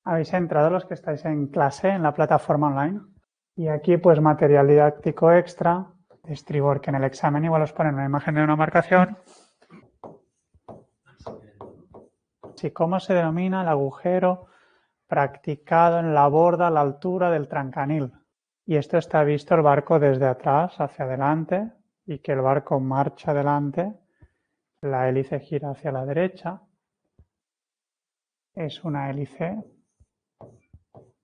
Habéis entrado los que estáis en clase en la plataforma online. Y aquí pues material didáctico extra de estribor, que en el examen igual os ponen una imagen de una marcación. Sí, ¿cómo se denomina el agujero practicado en la borda a la altura del trancanil? Y esto está visto el barco desde atrás hacia adelante y que el barco marcha adelante, la hélice gira hacia la derecha, es una hélice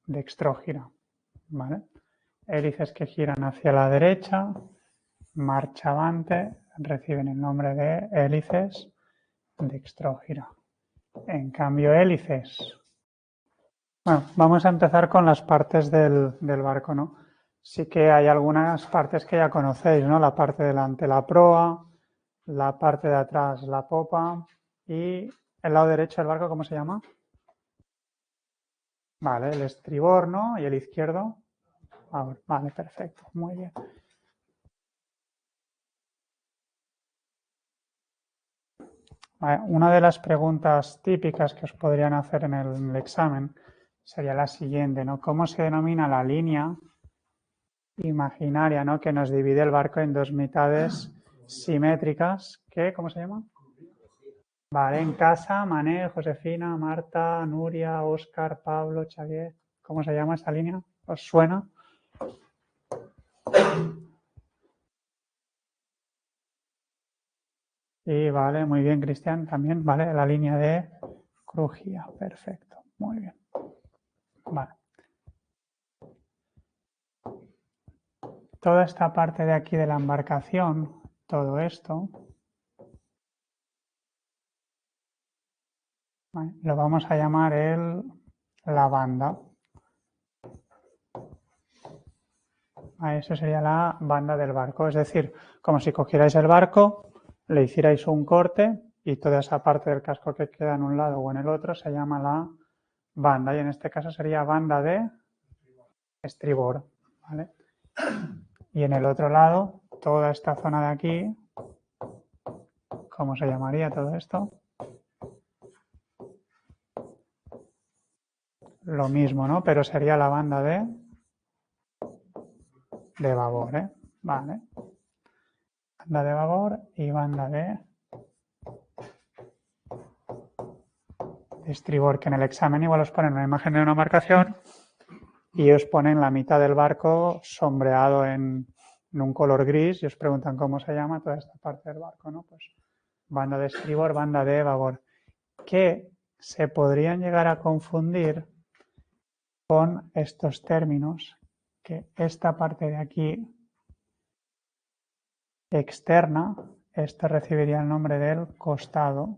dextrógira, ¿vale? Hélices que giran hacia la derecha, marcha avante, reciben el nombre de hélices dextrógira. En cambio, hélices. Bueno, vamos a empezar con las partes del barco, ¿no? Sí que hay algunas partes que ya conocéis, ¿no? La parte de delante, la proa, la parte de atrás, la popa y el lado derecho del barco, ¿cómo se llama? Vale, el estribor, ¿no? Y el izquierdo. Vale, perfecto, muy bien. Vale, una de las preguntas típicas que os podrían hacer en el examen sería la siguiente, ¿no? ¿Cómo se denomina la línea imaginaria, ¿no? Que nos divide el barco en dos mitades simétricas? ¿Cómo se llama? Vale, en casa, Manel, Josefina, Marta, Nuria, Óscar, Pablo, Xavier. ¿Cómo se llama esta línea? ¿Os suena? Y vale, muy bien, Cristian, también, vale, la línea de crujía, perfecto, muy bien. Vale. Toda esta parte de aquí de la embarcación, todo esto, ¿vale? Lo vamos a llamar la banda. Eso sería la banda del barco, es decir, como si cogierais el barco, le hicierais un corte y toda esa parte del casco que queda en un lado o en el otro se llama la banda, y en este caso sería banda de estribor, ¿vale? Y en el otro lado, toda esta zona de aquí, ¿cómo se llamaría todo esto? Lo mismo, ¿no? Pero sería la banda de babor, ¿eh? Vale. Banda de babor y banda de estribor, que en el examen igual os ponen una imagen de una marcación y os ponen la mitad del barco sombreado en un color gris y os preguntan cómo se llama toda esta parte del barco, ¿no? Pues banda de estribor, banda de babor, que se podrían llegar a confundir con estos términos, que esta parte de aquí externa, esto recibiría el nombre del costado,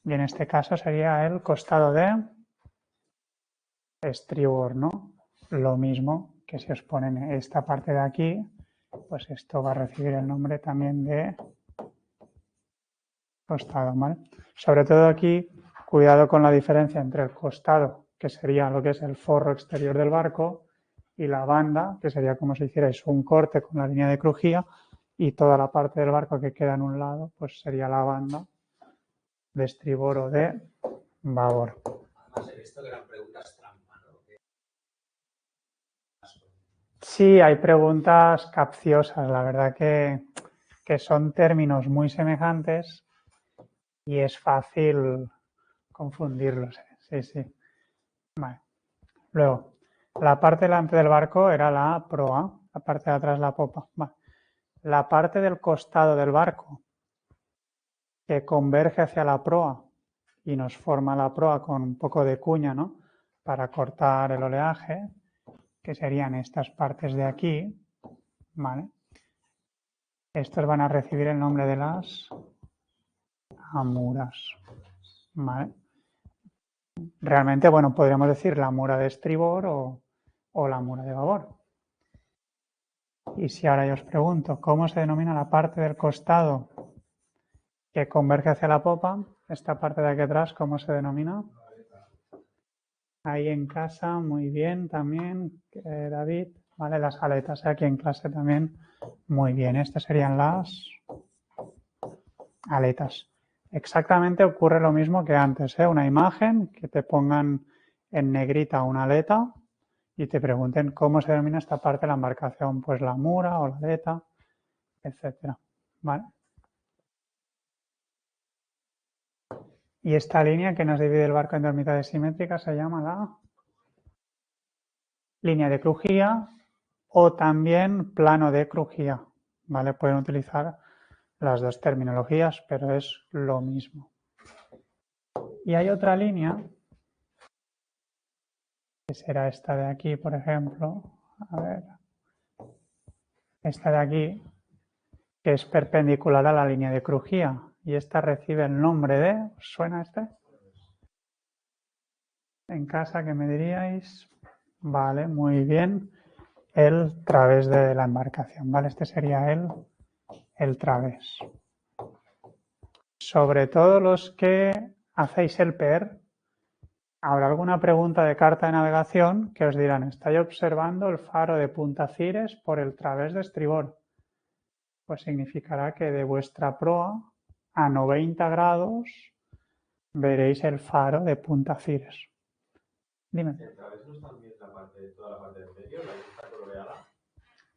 y en este caso sería el costado de estribor, ¿no? Lo mismo que si os ponen esta parte de aquí, pues esto va a recibir el nombre también de costado, ¿vale? Sobre todo aquí, cuidado con la diferencia entre el costado, que sería lo que es el forro exterior del barco, y la banda, que sería como si hicierais un corte con la línea de crujía, y toda la parte del barco que queda en un lado, pues sería la banda de estribor o de babor. Además he visto que eran preguntas trampa, ¿no? Sí, hay preguntas capciosas, la verdad que son términos muy semejantes y es fácil confundirlos. Sí, sí. Vale. Luego, la parte delante del barco era la proa, la parte de atrás la popa. Vale. La parte del costado del barco que converge hacia la proa y nos forma la proa con un poco de cuña, ¿no? Para cortar el oleaje, que serían estas partes de aquí, ¿vale? Estos van a recibir el nombre de las amuras, ¿vale? Realmente, bueno, podríamos decir la mura de estribor o la mura de babor. Y si ahora yo os pregunto, ¿cómo se denomina la parte del costado que converge hacia la popa? Esta parte de aquí atrás, ¿cómo se denomina? Ahí en casa, muy bien también, David. Vale, las aletas, aquí en clase también, muy bien. Estas serían las aletas. exactamente ocurre lo mismo que antes, ¿eh? Una imagen, que te pongan en negrita una aleta y te pregunten cómo se denomina esta parte de la embarcación, pues la mura o la aleta, etcétera. ¿Vale? Y esta línea que nos divide el barco en dos mitades simétricas se llama la línea de crujía o también plano de crujía. ¿Vale? Pueden utilizar las dos terminologías, pero es lo mismo. Y hay otra línea, que será esta de aquí, por ejemplo. A ver. Esta de aquí, que es perpendicular a la línea de crujía. Y esta recibe el nombre de... ¿Os suena este? En casa, ¿qué me diríais? Vale, muy bien. El través de la embarcación, ¿vale? Este sería el través. Sobre todo los que hacéis el PER, habrá alguna pregunta de carta de navegación que os dirán, estoy observando el faro de Punta Cires por el través de estribor. Pues significará que de vuestra proa a 90 grados veréis el faro de Punta Cires. Dime. ¿El través no es también toda la parte del medio, la que está coloreada?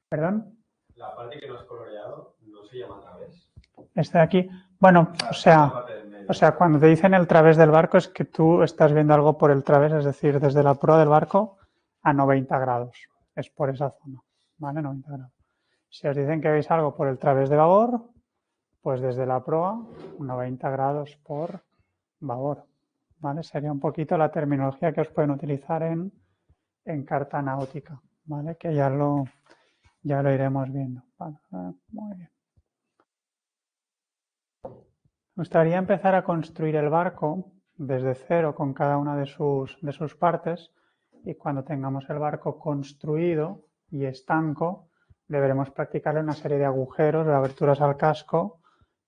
¿Perdón? La parte que no es coloreado no se llama través. Este de aquí, bueno, o sea, cuando te dicen el través del barco es que tú estás viendo algo por el través, es decir, desde la proa del barco a 90 grados. Es por esa zona, ¿vale? 90 grados. Si os dicen que veis algo por el través de babor, pues desde la proa 90 grados por babor, ¿vale? Sería un poquito la terminología que os pueden utilizar en carta náutica, ¿vale? Que ya lo iremos viendo. Vale, muy bien. Me gustaría empezar a construir el barco desde cero con cada una de sus partes y cuando tengamos el barco construido y estanco deberemos practicarle una serie de agujeros, de aberturas al casco,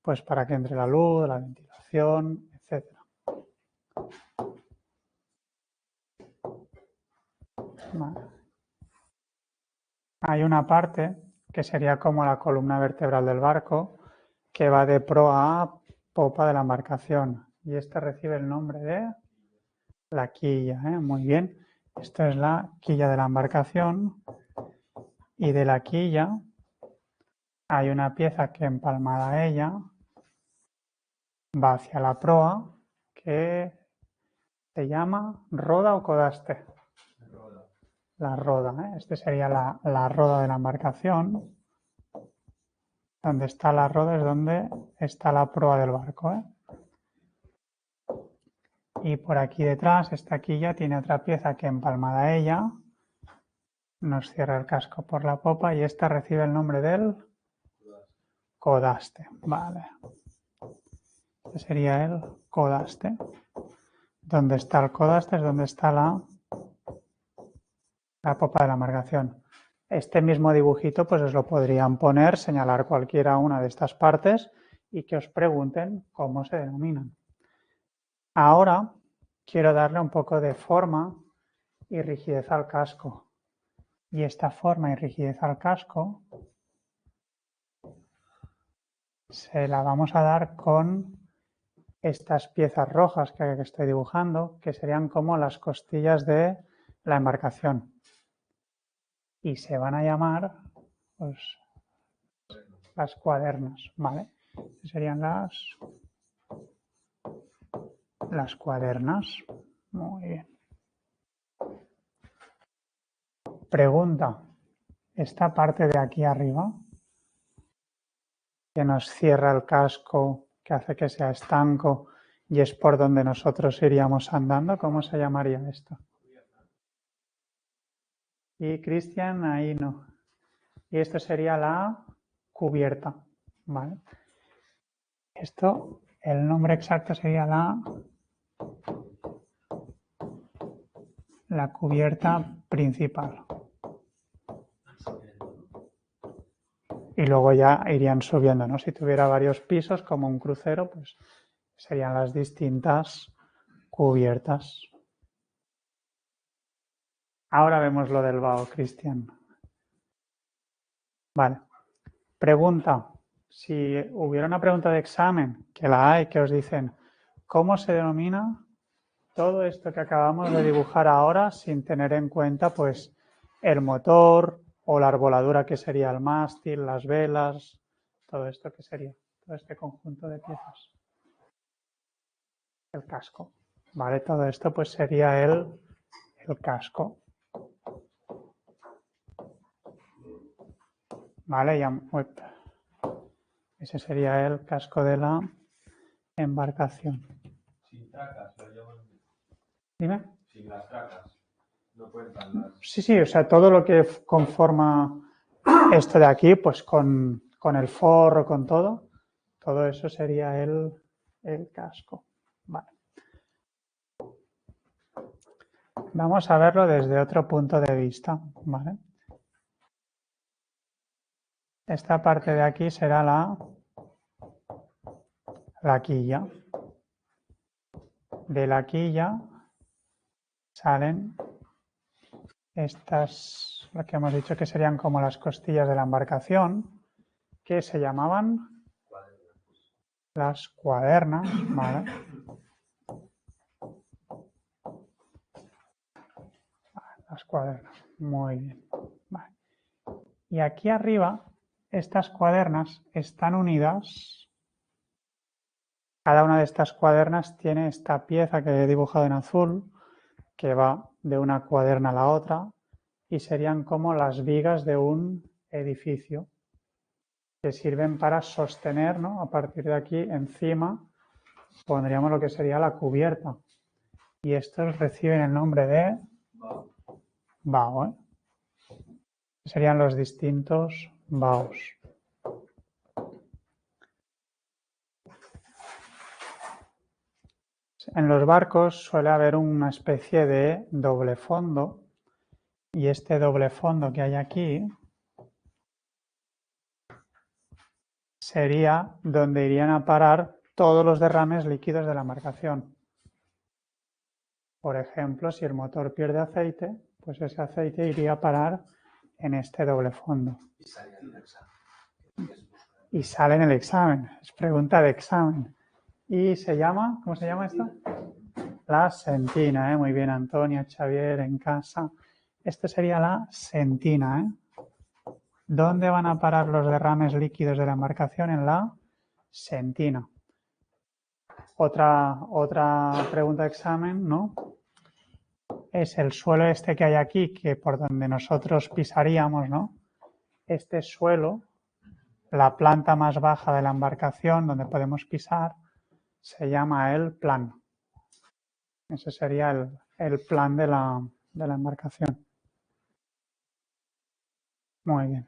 pues para que entre la luz, la ventilación, etcétera. Vale. Hay una parte que sería como la columna vertebral del barco que va de proa a popa de la embarcación y este recibe el nombre de la quilla, ¿eh? Muy bien. Esta es la quilla de la embarcación y de la quilla hay una pieza que empalmada a ella va hacia la proa que se llama roda o codaste. Roda. La roda, ¿eh? Este sería la roda de la embarcación. Donde está la roda es donde está la proa del barco, ¿eh? Y por aquí detrás, esta quilla tiene otra pieza que empalmada a ella nos cierra el casco por la popa y esta recibe el nombre del codaste. Vale. Este sería el codaste. Donde está el codaste es donde está la popa de la embarcación. Este mismo dibujito pues os lo podrían poner, señalar cualquiera una de estas partes y que os pregunten cómo se denominan. Ahora quiero darle un poco de forma y rigidez al casco. Y esta forma y rigidez al casco se la vamos a dar con estas piezas rojas que estoy dibujando, que serían como las costillas de la embarcación. Y se van a llamar pues, las cuadernas, ¿vale? Serían las cuadernas. Muy bien. Pregunta. Esta parte de aquí arriba, que nos cierra el casco, que hace que sea estanco y es por donde nosotros iríamos andando, ¿cómo se llamaría esto? Y Cristian, ahí no. Y esto sería la cubierta, ¿vale? Esto, el nombre exacto sería la cubierta principal. Y luego ya irían subiendo, ¿no? Si tuviera varios pisos, como un crucero, pues serían las distintas cubiertas. Ahora vemos lo del vaho, Cristian. Vale. Pregunta. si hubiera una pregunta de examen, que la hay, que os dicen, ¿cómo se denomina todo esto que acabamos de dibujar ahora sin tener en cuenta pues el motor o la arboladura que sería el mástil, las velas, todo esto que sería, todo este conjunto de piezas? El casco, ¿vale? Todo esto pues sería el casco. Vale, ya, ese sería el casco de la embarcación. Sin tracas, lo llaman. Dime. Sin las tracas. No cuentan las. Sí, o sea, todo lo que conforma esto de aquí, pues con el forro, con todo eso sería el casco. Vale. Vamos a verlo desde otro punto de vista, ¿vale? Esta parte de aquí será la quilla. De la quilla salen estas, lo que hemos dicho que serían como las costillas de la embarcación, que se llamaban las cuadernas, ¿vale? Las cuadernas, muy bien. Vale. Y aquí arriba, estas cuadernas están unidas. Cada una de estas cuadernas tiene esta pieza que he dibujado en azul, que va de una cuaderna a la otra, y serían como las vigas de un edificio, que sirven para sostener, ¿no? A partir de aquí, encima, pondríamos lo que sería la cubierta. Y estos reciben el nombre de bao, ¿eh? Serían los distintos baos. En los barcos suele haber una especie de doble fondo, y este doble fondo que hay aquí sería donde irían a parar todos los derrames líquidos de la embarcación. Por ejemplo, si el motor pierde aceite, pues ese aceite iría a parar en este doble fondo. Y sale en el examen. Es pregunta de examen. Y se llama, ¿cómo se llama esto? La sentina, ¿eh? Muy bien, Antonia, Xavier, en casa. Esto sería la sentina, ¿eh? ¿Dónde van a parar los derrames líquidos de la embarcación? En la sentina. Otra pregunta de examen, ¿no? Es el suelo este que hay aquí, que por donde nosotros pisaríamos, ¿no? Este suelo, la planta más baja de la embarcación, donde podemos pisar, se llama el plan. Ese sería el plan de la embarcación. Muy bien.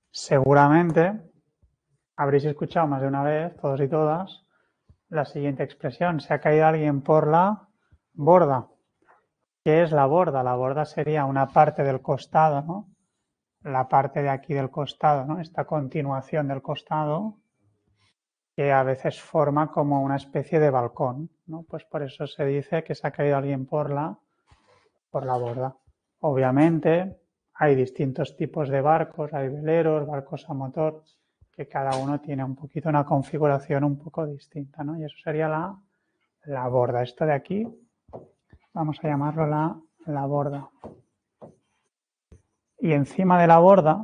Seguramente habréis escuchado más de una vez, todos y todas, la siguiente expresión: se ha caído alguien por la borda. ¿Qué es la borda? La borda sería una parte del costado, ¿no? La parte de aquí del costado, ¿no? Esta continuación del costado, que a veces forma como una especie de balcón, ¿no? Pues por eso se dice que se ha caído alguien por la borda. Obviamente hay distintos tipos de barcos, hay veleros, barcos a motor, que cada uno tiene un poquito una configuración un poco distinta, ¿no? Y eso sería la borda. Esto de aquí, vamos a llamarlo la borda. Y encima de la borda,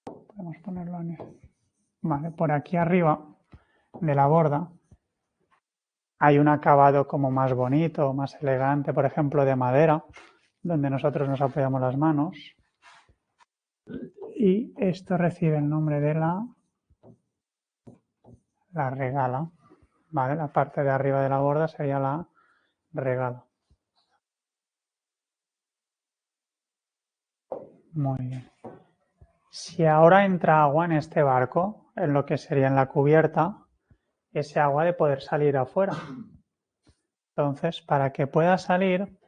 podemos ponerlo en vale, por aquí arriba de la borda hay un acabado como más bonito, más elegante, por ejemplo, de madera, donde nosotros nos apoyamos las manos. Y esto recibe el nombre de la regala, ¿vale? La parte de arriba de la borda sería la regala. Muy bien. Si ahora entra agua en este barco, en lo que sería en la cubierta, ese agua de poder salir afuera. Entonces, para que pueda salir,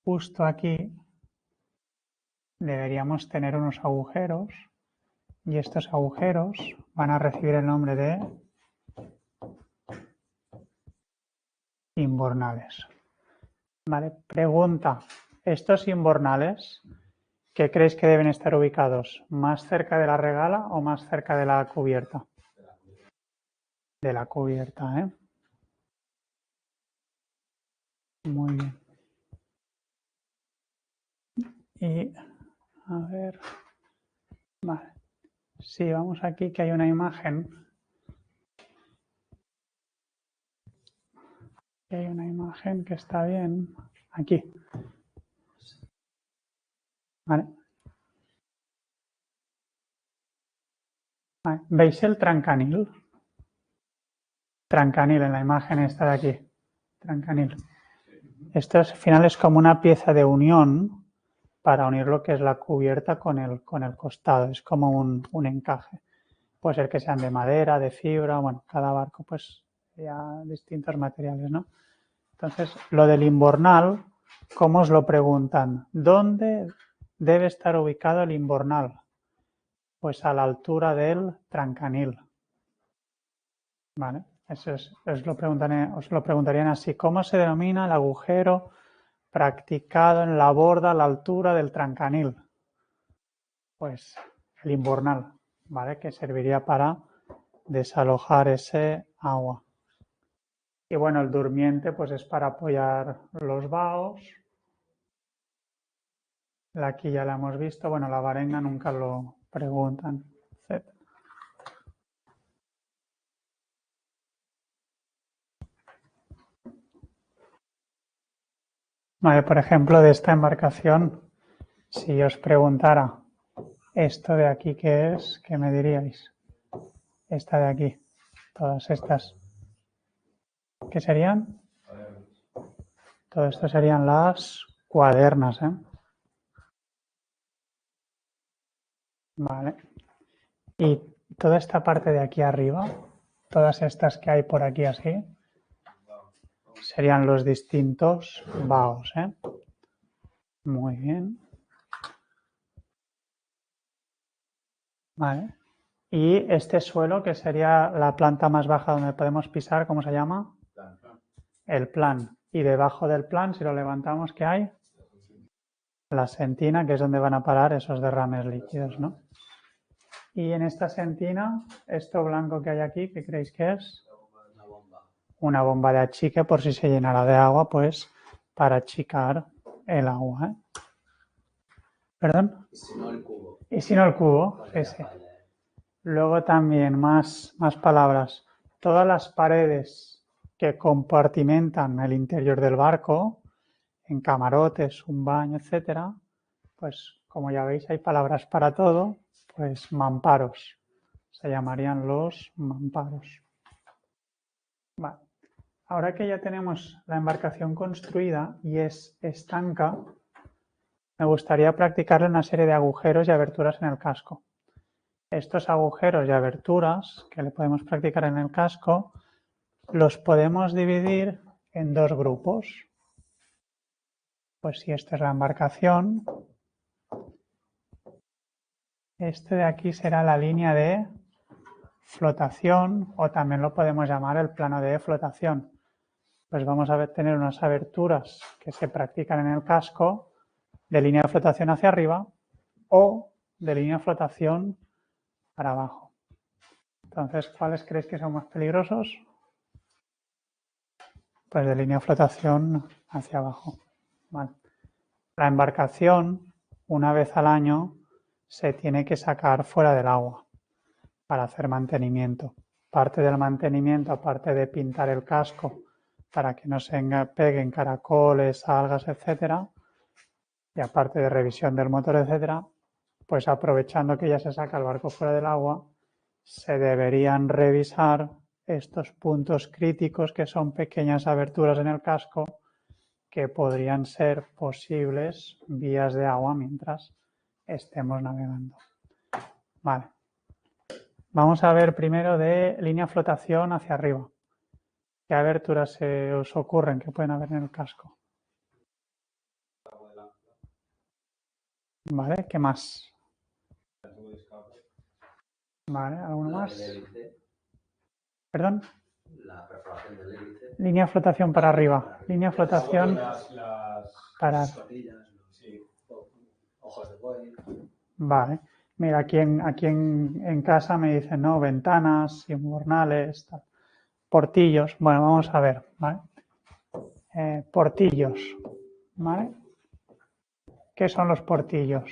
justo aquí deberíamos tener unos agujeros, y estos agujeros van a recibir el nombre de imbornales. Vale, pregunta: ¿estos imbornales ¿qué creéis que deben estar ubicados? ¿Más cerca de la regala o más cerca de la cubierta? De la cubierta, ¿eh? Muy bien. Y, a ver, vale. Sí, vamos aquí que hay una imagen. Hay una imagen que está bien. Aquí. Vale. Vale. ¿Veis el trancanil? Trancanil en la imagen esta de aquí. Trancanil. Esto al final es como una pieza de unión para unir lo que es la cubierta con el costado. Es como un encaje. Puede ser que sean de madera, de fibra, bueno, cada barco pues ya distintos materiales, ¿no? Entonces, lo del imbornal, ¿cómo os lo preguntan? ¿Dónde debe estar ubicado el imbornal? Pues a la altura del trancanil. ¿Vale? Eso es, os lo preguntarían así. ¿Cómo se denomina el agujero practicado en la borda a la altura del trancanil? Pues el imbornal, ¿vale? Que serviría para desalojar ese agua. Y bueno, el durmiente pues es para apoyar los baos. La quilla la hemos visto, bueno, la varenga nunca lo preguntan, etc. Vale, por ejemplo, de esta embarcación, si os preguntara esto de aquí qué es, ¿qué me diríais? Esta de aquí, todas estas, ¿qué serían? Todo esto serían las cuadernas, ¿eh? Vale. Y toda esta parte de aquí arriba, todas estas que hay por aquí así, serían los distintos baos, ¿eh? Muy bien. Vale. Y este suelo, que sería la planta más baja donde podemos pisar, ¿cómo se llama? El plan. Y debajo del plan, si lo levantamos, ¿qué hay? La sentina, que es donde van a parar esos derrames líquidos, ¿no? Y en esta sentina, esto blanco que hay aquí, ¿qué creéis que es? Una bomba de achique por si se llenara de agua, pues para achicar el agua, ¿eh? ¿Perdón? Y si no el cubo. Y si no el cubo, sí, sí. Luego también más palabras. Todas las paredes que compartimentan el interior del barco, en camarotes, un baño, etcétera, pues como ya veis hay palabras para todo, pues mamparos. Se llamarían los mamparos. Vale. Ahora que ya tenemos la embarcación construida y es estanca, me gustaría practicarle una serie de agujeros y aberturas en el casco. Estos agujeros y aberturas que le podemos practicar en el casco los podemos dividir en dos grupos. Pues si esta es la embarcación, este de aquí será la línea de flotación o también lo podemos llamar el plano de flotación. Pues vamos a tener unas aberturas que se practican en el casco de línea de flotación hacia arriba o de línea de flotación para abajo. Entonces, ¿cuáles creéis que son más peligrosos? Pues de línea de flotación hacia abajo. Vale. La embarcación, una vez al año, se tiene que sacar fuera del agua para hacer mantenimiento. Parte del mantenimiento, aparte de pintar el casco para que no se peguen caracoles, algas, etcétera, y aparte de revisión del motor, etcétera, pues aprovechando que ya se saca el barco fuera del agua, se deberían revisar estos puntos críticos que son pequeñas aberturas en el casco que podrían ser posibles vías de agua mientras estemos navegando. Vale. Vamos a ver primero de línea de flotación hacia arriba. ¿Qué aberturas se os ocurren que pueden haber en el casco? Vale, ¿qué más? Vale, ¿alguno más? ¿Perdón? La perforación del hélice. Línea de flotación para arriba. Línea de flotación para... ojos de buey. Vale. Mira, aquí en casa me dicen, no, ventanas, imbornales, tal. Portillos. Bueno, vamos a ver, ¿vale? Portillos, ¿vale? ¿Qué son los portillos?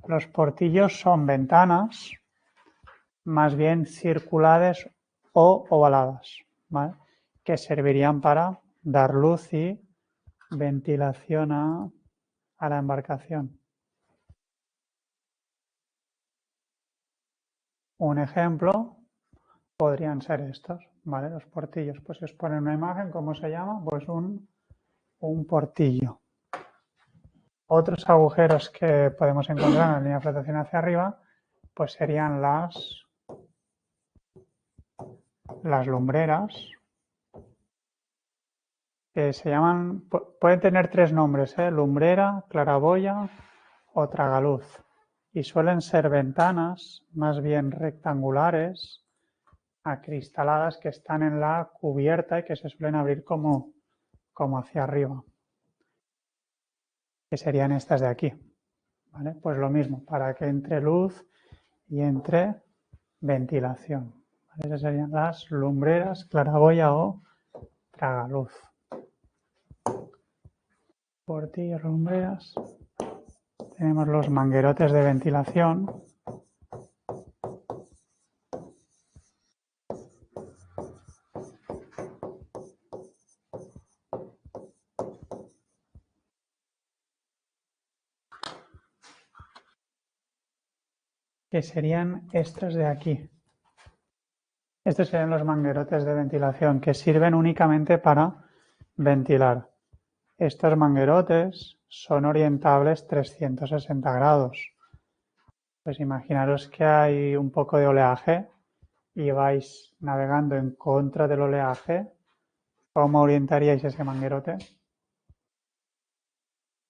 Los portillos son ventanas, más bien circulares o ovaladas, ¿vale? Que servirían para dar luz y ventilación a la embarcación. Un ejemplo podrían ser estos, ¿vale? Los portillos. Pues si os ponen una imagen, ¿cómo se llama? Pues un portillo. Otros agujeros que podemos encontrar en la línea de flotación hacia arriba, pues serían las lumbreras, que se llaman, pueden tener tres nombres, lumbrera, claraboya o tragaluz, y suelen ser ventanas más bien rectangulares, acristaladas, que están en la cubierta y que se suelen abrir como hacia arriba, que serían estas de aquí, ¿vale? Pues lo mismo, para que entre luz y entre ventilación, ¿vale? Esas serían las lumbreras, claraboya o tragaluz. Portillos, lumbreras. Tenemos los manguerotes de ventilación. Que serían estos de aquí. Estos serían los manguerotes de ventilación que sirven únicamente para ventilar. Estos manguerotes son orientables 360 grados. Pues imaginaros que hay un poco de oleaje y vais navegando en contra del oleaje. ¿Cómo orientaríais ese manguerote?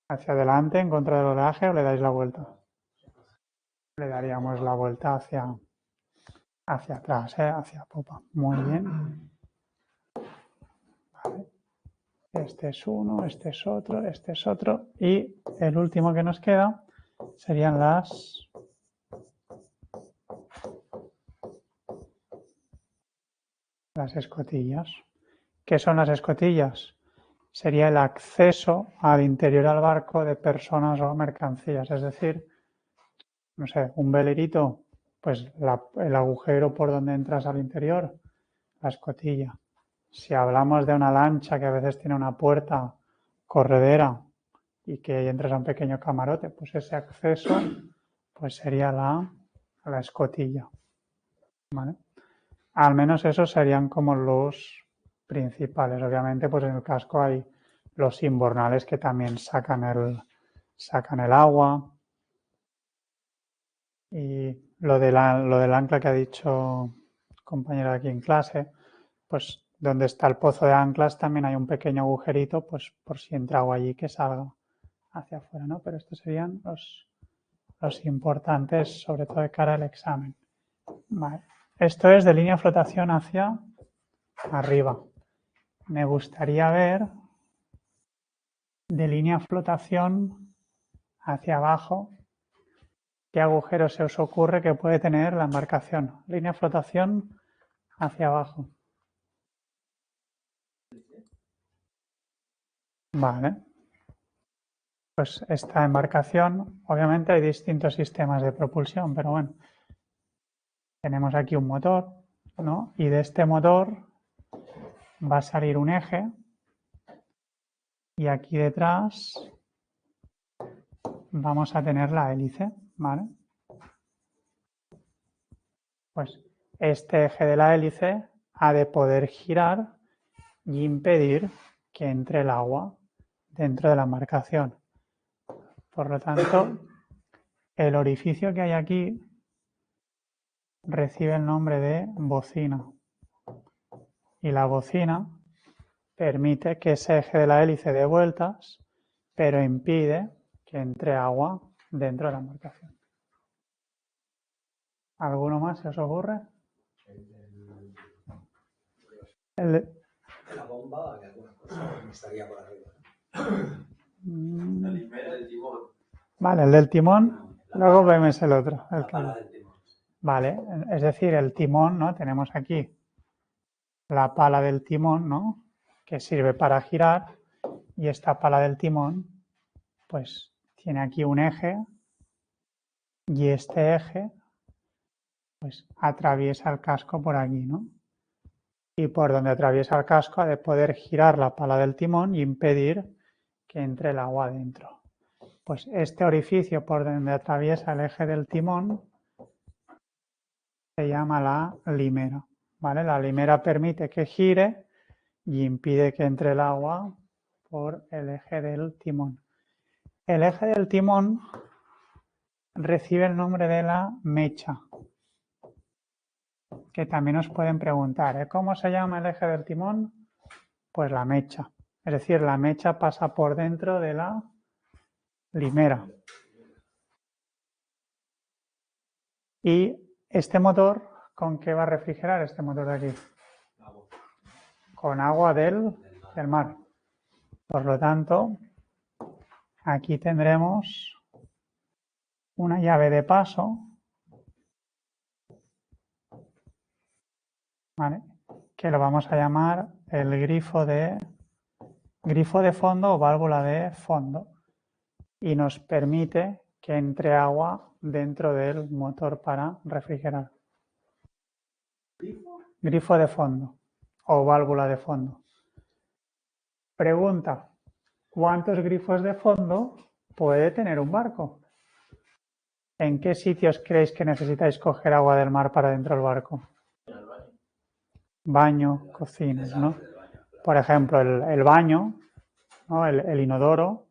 ¿Hacia adelante, en contra del oleaje, o le dais la vuelta? Le daríamos la vuelta hacia atrás, hacia popa. Muy bien. Vale. Este es uno, este es otro, este es otro. Y el último que nos queda serían las escotillas. ¿Qué son las escotillas? Sería el acceso al interior del barco de personas o mercancías. Es decir, no sé, un velerito, pues el agujero por donde entras al interior, la escotilla. Si hablamos de una lancha que a veces tiene una puerta corredera y que ahí entras a un pequeño camarote, pues ese acceso pues sería la escotilla, ¿vale? Al menos esos serían como los principales. Obviamente, pues en el casco hay los imbornales que también sacan el agua. Y lo del ancla que ha dicho compañero aquí en clase, pues donde está el pozo de anclas también hay un pequeño agujerito, pues por si entra agua allí que salga hacia afuera, ¿no? Pero estos serían los importantes, sobre todo de cara al examen. Vale. Esto es de línea de flotación hacia arriba. Me gustaría ver de línea de flotación hacia abajo qué agujero se os ocurre que puede tener la embarcación. Línea de flotación hacia abajo. Vale. Pues esta embarcación, obviamente hay distintos sistemas de propulsión, pero bueno, tenemos aquí un motor, ¿no? Y de este motor va a salir un eje y aquí detrás vamos a tener la hélice, ¿vale? Pues este eje de la hélice ha de poder girar y impedir que entre el agua dentro de la embarcación. Por lo tanto, el orificio que hay aquí recibe el nombre de bocina. Y la bocina permite que ese eje de la hélice dé vueltas, pero impide que entre agua dentro de la embarcación. ¿Alguno más se os ocurre? La bomba, que alguna cosa estaría por arriba. La limera del timón. Vale, el del timón, luego vemos el otro. La pala del timón. Vale, es decir, el timón, ¿no? Tenemos aquí la pala del timón, ¿no? Que sirve para girar, y esta pala del timón, pues tiene aquí un eje, y este eje, pues atraviesa el casco por aquí, ¿no? Y por donde atraviesa el casco ha de poder girar la pala del timón y impedir que entre el agua dentro. Pues este orificio por donde atraviesa el eje del timón se llama la limera, ¿vale? La limera permite que gire y impide que entre el agua por el eje del timón. El eje del timón recibe el nombre de la mecha, que también os pueden preguntar, ¿eh? ¿Cómo se llama el eje del timón? Pues la mecha. Es decir, la mecha pasa por dentro de la limera. Y este motor, ¿con qué va a refrigerar este motor de aquí? Con agua del mar. Por lo tanto, aquí tendremos una llave de paso, ¿vale? Que lo vamos a llamar el grifo de fondo o válvula de fondo, y nos permite que entre agua dentro del motor para refrigerar. Grifo de fondo o válvula de fondo. Pregunta: ¿cuántos grifos de fondo puede tener un barco? ¿En qué sitios creéis que necesitáis coger agua del mar para dentro del barco? Baño, cocinas, ¿no? Por ejemplo, el baño, ¿no? El inodoro,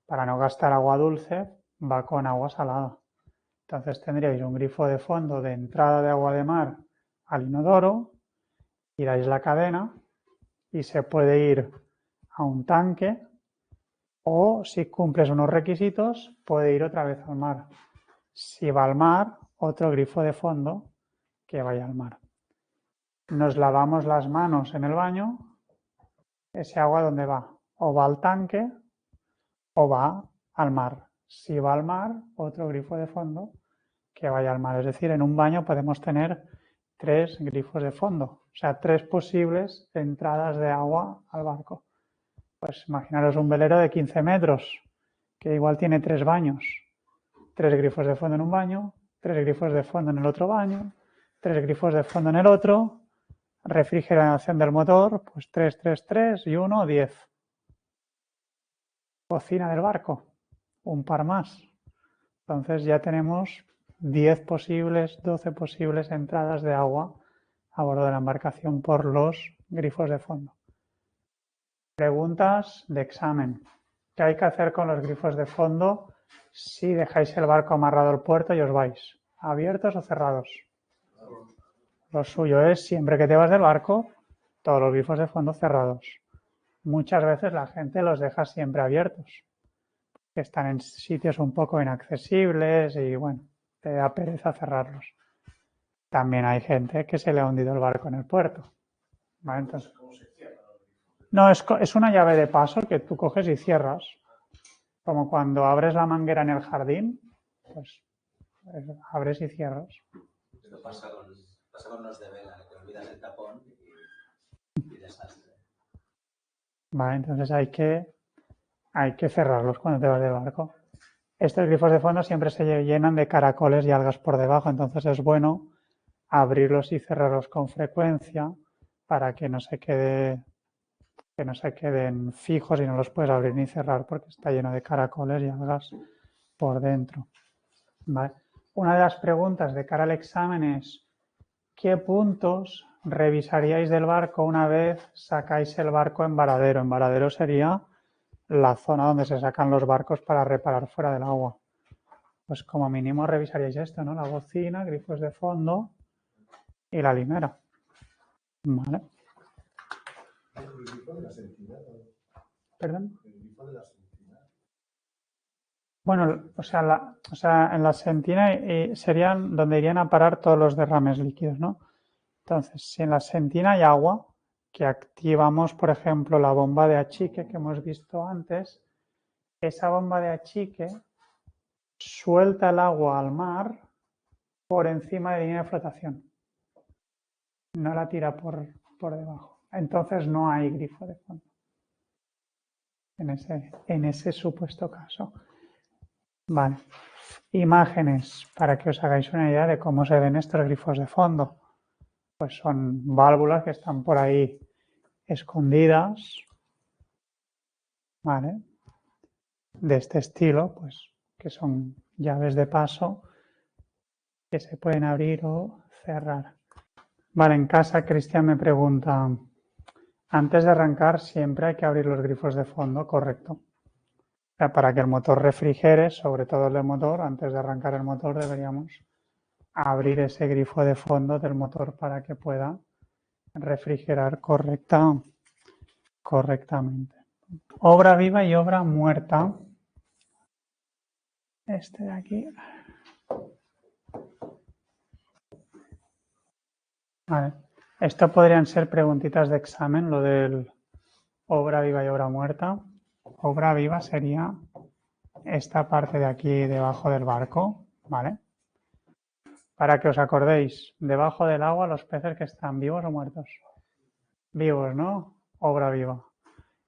para no gastar agua dulce, va con agua salada. Entonces tendríais un grifo de fondo de entrada de agua de mar al inodoro, giráis la cadena y se puede ir a un tanque, o si cumples unos requisitos puede ir otra vez al mar. Si va al mar, otro grifo de fondo que vaya al mar. Nos lavamos las manos en el baño, ese agua ¿dónde va? O va al tanque o va al mar. Si va al mar, otro grifo de fondo que vaya al mar. Es decir, en un baño podemos tener 3 grifos de fondo, o sea, 3 posibles entradas de agua al barco. Pues imaginaros un velero de 15 metros, que igual tiene 3 baños. 3 grifos de fondo en un baño, 3 grifos de fondo en el otro baño, 3 grifos de fondo en el otro, refrigeración del motor, pues 3, 3, 3 y 1, 10. Cocina del barco, un par más. Entonces ya tenemos 10 posibles, 12 posibles entradas de agua a bordo de la embarcación por los grifos de fondo. Preguntas de examen. ¿Qué hay que hacer con los grifos de fondo si dejáis el barco amarrado al puerto y os vais? ¿Abiertos o cerrados? Lo suyo es, siempre que te vas del barco, todos los grifos de fondo cerrados. Muchas veces la gente los deja siempre abiertos, que están en sitios un poco inaccesibles y bueno, te da pereza cerrarlos. También hay gente que se le ha hundido el barco en el puerto, ¿vale? Entonces, no, es una llave de paso que tú coges y cierras. Como cuando abres la manguera en el jardín, pues abres y cierras. Esto pasa con los de vela, que olvidas el tapón y desastre. Vale, entonces hay que cerrarlos cuando te vas del barco. Estos grifos de fondo siempre se llenan de caracoles y algas por debajo, entonces es bueno abrirlos y cerrarlos con frecuencia para que no se queden fijos y no los puedes abrir ni cerrar porque está lleno de caracoles y algas por dentro. ¿Vale? Una de las preguntas de cara al examen es: ¿qué puntos revisaríais del barco una vez sacáis el barco en varadero? En varadero sería la zona donde se sacan los barcos para reparar fuera del agua. Pues como mínimo revisaríais esto, ¿no? La bocina, grifos de fondo y la limera. ¿Vale? ¿El grifo de la sentina? ¿Perdón? ¿El grifo de la sentina? Bueno, o sea, en la sentina serían donde irían a parar todos los derrames líquidos, ¿no? Entonces, si en la sentina hay agua, que activamos, por ejemplo, la bomba de achique que hemos visto antes, esa bomba de achique suelta el agua al mar por encima de línea de flotación. No la tira por debajo. Entonces no hay grifo de fondo. En ese supuesto caso. Vale. Imágenes, para que os hagáis una idea de cómo se ven estos grifos de fondo. Pues son válvulas que están por ahí escondidas, ¿vale? De este estilo, pues que son llaves de paso que se pueden abrir o cerrar. Vale, en casa Cristian me pregunta, antes de arrancar siempre hay que abrir los grifos de fondo, correcto. O sea, para que el motor refrigere, sobre todo el del motor, antes de arrancar el motor deberíamos abrir ese grifo de fondo del motor para que pueda refrigerar correctamente. Obra viva y obra muerta. Este de aquí. Vale. Esto podrían ser preguntitas de examen, lo del obra viva y obra muerta. Obra viva sería esta parte de aquí debajo del barco, ¿vale? Para que os acordéis, debajo del agua los peces que están vivos o muertos. Vivos, ¿no? Obra viva.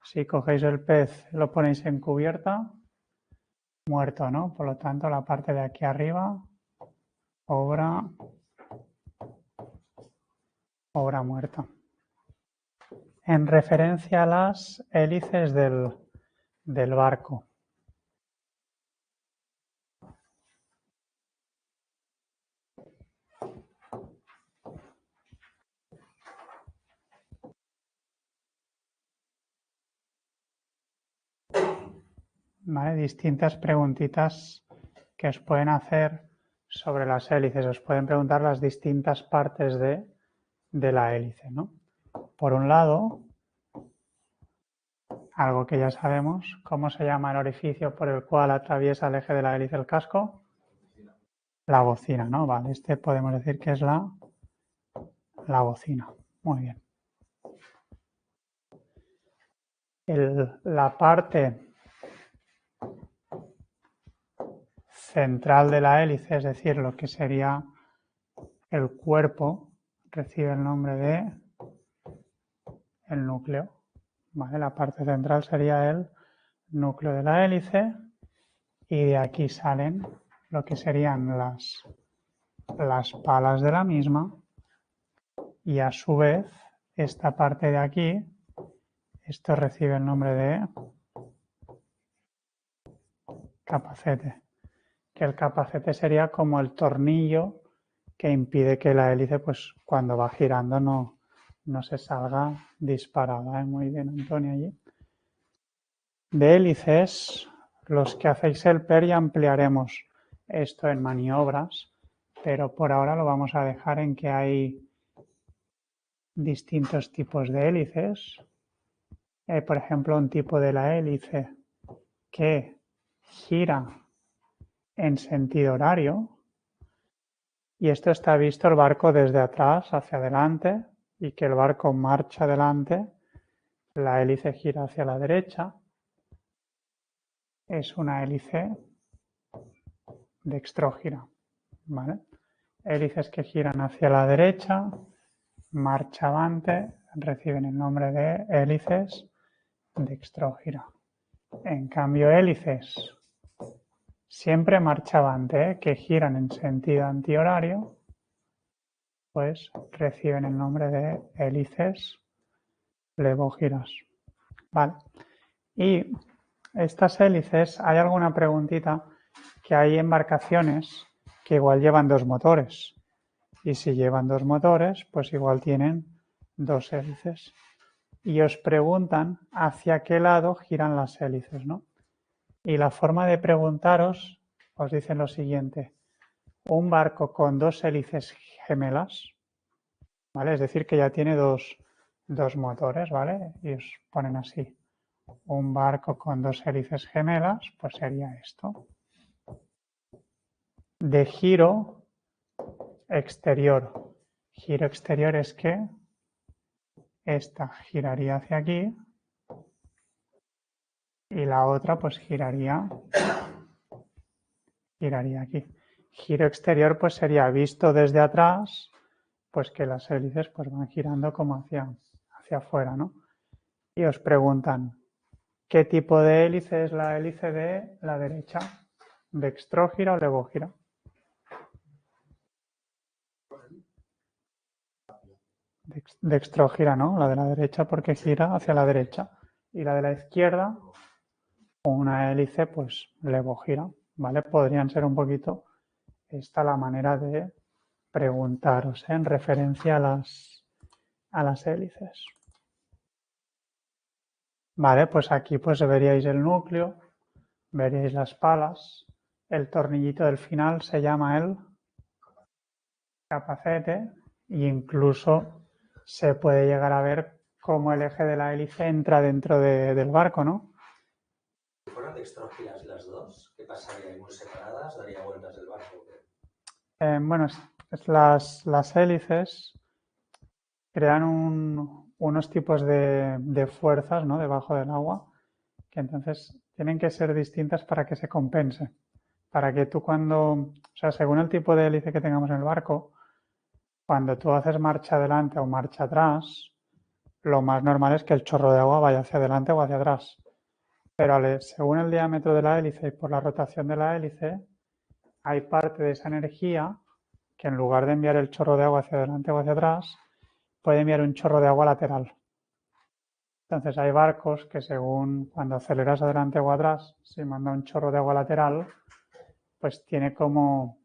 Si cogéis el pez, lo ponéis en cubierta, muerto, ¿no? Por lo tanto, la parte de aquí arriba, obra muerta. En referencia a las hélices del barco. ¿Vale? Distintas preguntitas que os pueden hacer sobre las hélices. Os pueden preguntar las distintas partes de la hélice, ¿no? Por un lado, algo que ya sabemos, ¿cómo se llama el orificio por el cual atraviesa el eje de la hélice el casco? La bocina, ¿no? Vale, este podemos decir que es la bocina. Muy bien. La parte central de la hélice, es decir, lo que sería el cuerpo, recibe el nombre de el núcleo. ¿Vale? La parte central sería el núcleo de la hélice y de aquí salen lo que serían las palas de la misma y a su vez esta parte de aquí, esto recibe el nombre de capacete, que el capacete sería como el tornillo que impide que la hélice, pues cuando va girando no se salga disparada. Muy bien, Antonio, allí. De hélices, los que hacéis el PER ya ampliaremos esto en maniobras, pero por ahora lo vamos a dejar en que hay distintos tipos de hélices. Por ejemplo, un tipo de la hélice que gira en sentido horario, y esto está visto el barco desde atrás hacia adelante y que el barco marcha adelante, la hélice gira hacia la derecha. Es una hélice dextrógira, ¿vale? Hélices que giran hacia la derecha, marcha avante, reciben el nombre de hélices dextrógira. En cambio, hélices siempre marcha avante, que giran en sentido antihorario, pues reciben el nombre de hélices levogiras. Vale. Y estas hélices, hay alguna preguntita que hay embarcaciones que igual llevan dos motores. Y si llevan dos motores, pues igual tienen dos hélices. Y os preguntan hacia qué lado giran las hélices, ¿no? Y la forma de preguntaros os dicen lo siguiente. Un barco con dos hélices gemelas, ¿vale? Es decir, que ya tiene dos motores, ¿vale? Y os ponen así. Un barco con dos hélices gemelas, pues sería esto. De giro exterior. Giro exterior es que esta giraría hacia aquí y la otra pues giraría giraría aquí. Giro exterior pues sería visto desde atrás, pues que las hélices pues van girando como hacia afuera, ¿no? Y os preguntan, ¿qué tipo de hélice es la hélice de la derecha? ¿Dextrógira o levógira? Dextrógira, ¿no? La de la derecha porque gira hacia la derecha. Y la de la izquierda, una hélice, pues levógira, ¿vale? Podrían ser un poquito esta la manera de preguntaros, ¿eh? En referencia a las hélices. Vale, pues aquí pues veríais el núcleo, veríais las palas, el tornillito del final se llama el capacete e incluso se puede llegar a ver cómo el eje de la hélice entra dentro del barco, ¿no? Si fueran dextrógiras las dos, ¿qué pasaría? ¿Muy separadas? ¿Daría vueltas el barco? Bueno, las hélices crean unos tipos de fuerzas, ¿no? Debajo del agua, que entonces tienen que ser distintas para que se compense. Para que tú o sea, según el tipo de hélice que tengamos en el barco, cuando tú haces marcha adelante o marcha atrás, lo más normal es que el chorro de agua vaya hacia adelante o hacia atrás. Pero según el diámetro de la hélice y por la rotación de la hélice, hay parte de esa energía que en lugar de enviar el chorro de agua hacia adelante o hacia atrás, puede enviar un chorro de agua lateral. Entonces hay barcos que según cuando aceleras adelante o atrás, si manda un chorro de agua lateral, pues tiene como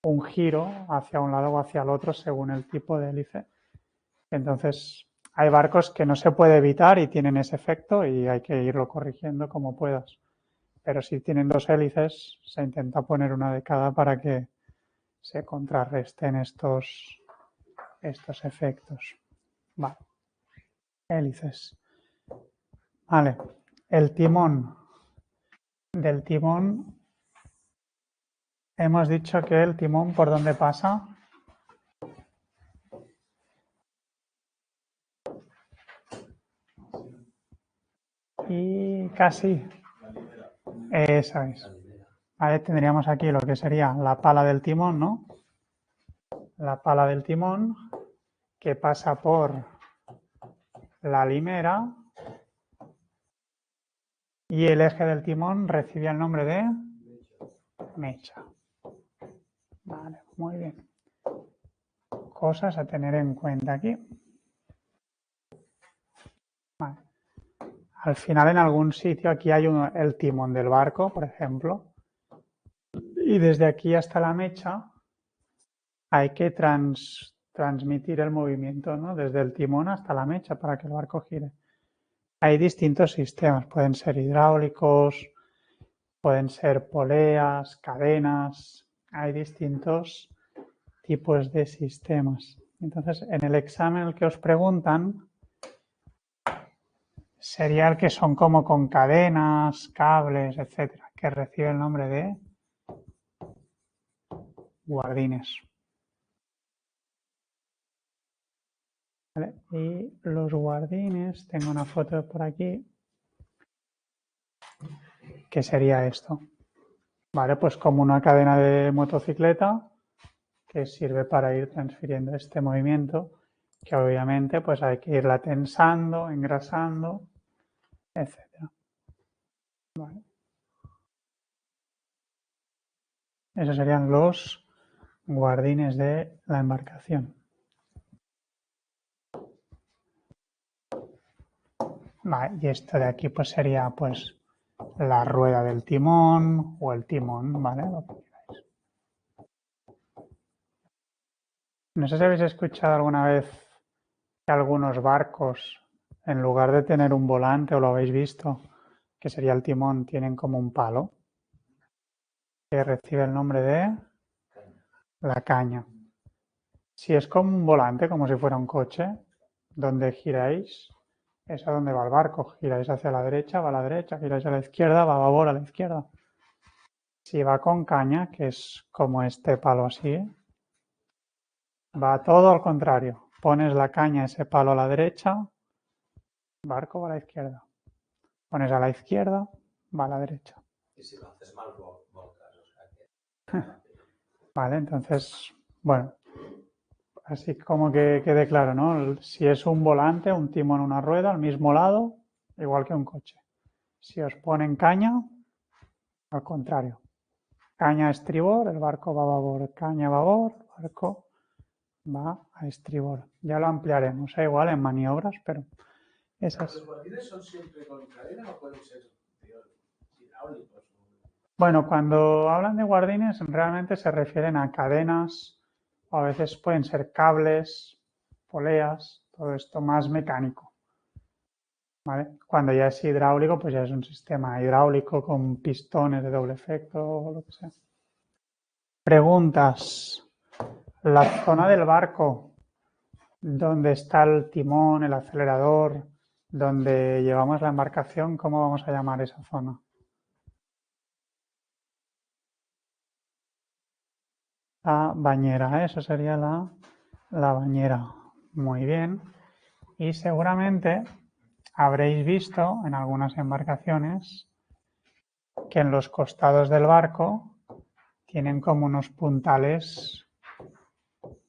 un giro hacia un lado o hacia el otro según el tipo de hélice. Entonces hay barcos que no se puede evitar y tienen ese efecto y hay que irlo corrigiendo como puedas. Pero si tienen dos hélices, se intenta poner una de cada para que se contrarresten estos efectos. Vale. Hélices. Vale. El timón. Del timón hemos dicho que el timón ¿por dónde pasa? Y casi. Esa es. Vale, tendríamos aquí lo que sería la pala del timón, ¿no? La pala del timón que pasa por la limera y el eje del timón recibe el nombre de mecha. Vale, muy bien. Cosas a tener en cuenta aquí. Vale. Al final en algún sitio aquí hay el timón del barco, por ejemplo, y desde aquí hasta la mecha hay que transmitir el movimiento, ¿no? Desde el timón hasta la mecha para que el barco gire. Hay distintos sistemas, pueden ser hidráulicos, pueden ser poleas, cadenas, hay distintos tipos de sistemas. Entonces, en el examen el que os preguntan sería el que son como con cadenas, cables, etcétera, que recibe el nombre de guardines. ¿Vale? Y los guardines, tengo una foto por aquí, que sería esto. Vale, pues como una cadena de motocicleta que sirve para ir transfiriendo este movimiento, que obviamente pues hay que irla tensando, engrasando, etcétera. Vale. Esos serían los guardines de la embarcación. Vale, y esto de aquí pues sería pues la rueda del timón o el timón, ¿vale? Lo que queráis. No sé si habéis escuchado alguna vez que algunos barcos, en lugar de tener un volante, o lo habéis visto, que sería el timón, tienen como un palo que recibe el nombre de la caña. Si es como un volante, como si fuera un coche, donde giráis, es a donde va el barco. Giráis hacia la derecha, va a la derecha, giráis a la izquierda, va a babor a la izquierda. Si va con caña, que es como este palo así, va todo al contrario. Pones la caña, ese palo a la derecha, barco va a la izquierda. Pones a la izquierda, va a la derecha. Y si lo haces mal, volcas. O sea que... Vale, entonces, bueno, así como que quede claro, ¿no? Si es un volante, un timón, una rueda, al mismo lado, igual que un coche. Si os ponen caña, al contrario. Caña a estribor, el barco va a babor, caña a babor, el barco va a estribor. Ya lo ampliaremos, igual en maniobras, pero esas. ¿Los guardines son siempre con cadena o pueden ser hidráulicos? Bueno, cuando hablan de guardines, realmente se refieren a cadenas, o a veces pueden ser cables, poleas, todo esto más mecánico. ¿Vale? Cuando ya es hidráulico, pues ya es un sistema hidráulico con pistones de doble efecto o lo que sea. Preguntas. La zona del barco, donde está el timón, el acelerador, donde llevamos la embarcación, ¿cómo vamos a llamar esa zona? La bañera, eso sería la bañera. Muy bien. Y seguramente habréis visto en algunas embarcaciones que en los costados del barco tienen como unos puntales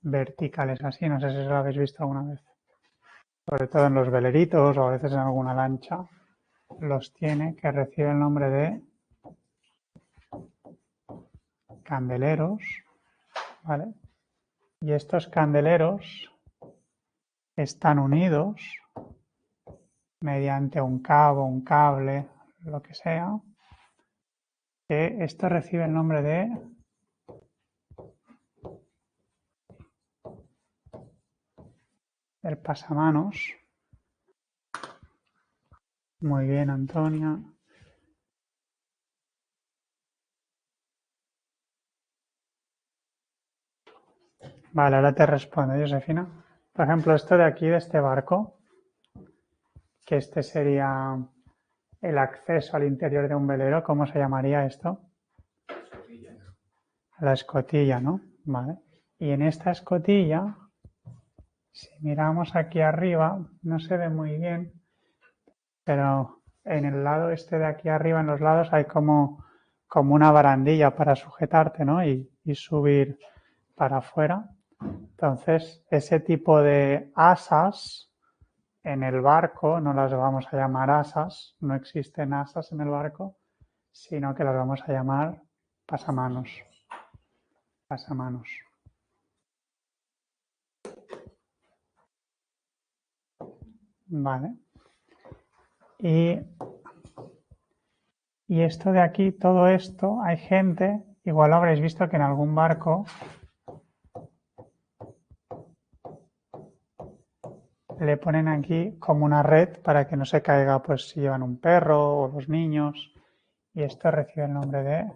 verticales así, no sé si lo habéis visto alguna vez. Sobre todo en los veleritos o a veces en alguna lancha los tiene, que recibe el nombre de candeleros, ¿vale? Y estos candeleros están unidos mediante un cabo, un cable, lo que sea, que esto recibe el nombre de el pasamanos. Muy bien, Antonia. Vale, ahora te respondo, Josefina. Por ejemplo, esto de aquí, de este barco, que este sería el acceso al interior de un velero, ¿cómo se llamaría esto? La escotilla, ¿no? Vale. Y en esta escotilla, si miramos aquí arriba, no se ve muy bien, pero en el lado este de aquí arriba, en los lados, hay como una barandilla para sujetarte, ¿no? Y subir para afuera. Entonces, ese tipo de asas en el barco, no las vamos a llamar asas, no existen asas en el barco, sino que las vamos a llamar pasamanos. Pasamanos. Vale. Y esto de aquí, todo esto, hay gente, igual lo habréis visto que en algún barco le ponen aquí como una red para que no se caiga, pues si llevan un perro o los niños. Y esto recibe el nombre de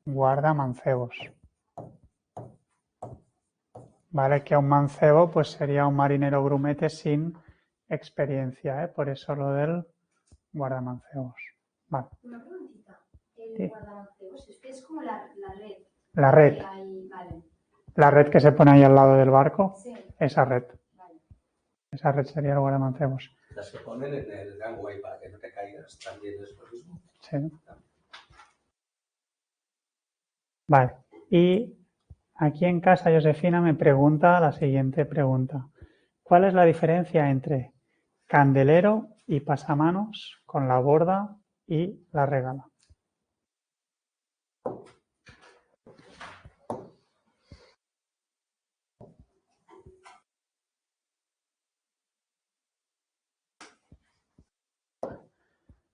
guardamancebos. Vale, que un mancebo pues sería un marinero grumete sin experiencia, ¿eh? Por eso lo del guardamancebos. Vale. Una preguntita. El Sí. guardamancebos es como la red. La red. Que hay, vale. La red que se pone ahí al lado del barco. Sí. Esa red. Vale. Esa red sería el guardamancebos. Las que ponen en el gangway para que no te caigas también es lo mismo. Sí. Vale. Y aquí en casa Josefina me pregunta la siguiente pregunta. ¿Cuál es la diferencia entre candelero y pasamanos con la borda y la regala?